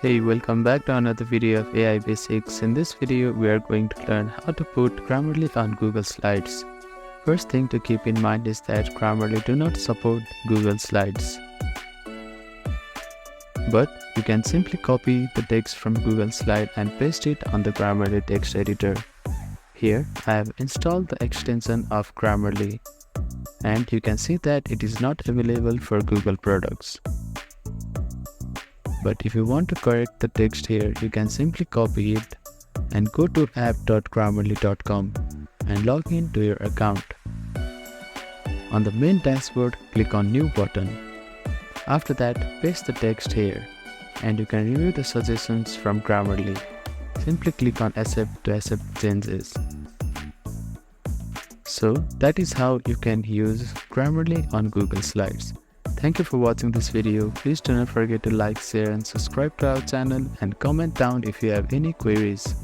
Hey, welcome back to another video of AI Basics. In this video, we are going to learn how to put Grammarly on Google Slides. First thing to keep in mind is that Grammarly do not support Google Slides. But you can simply copy the text from Google Slide and paste it on the Grammarly text editor. Here, I have installed the extension of Grammarly, and you can see that it is not available for Google products. But if you want to correct the text here, you can simply copy it and go to app.grammarly.com and log in to your account. On the main dashboard, click on New button. After that, paste the text here and you can review the suggestions from Grammarly. Simply click on Accept to accept changes. So that is how you can use Grammarly on Google Slides. Thank you for watching this video. Please do not forget to like, share and subscribe to our channel and comment down if you have any queries.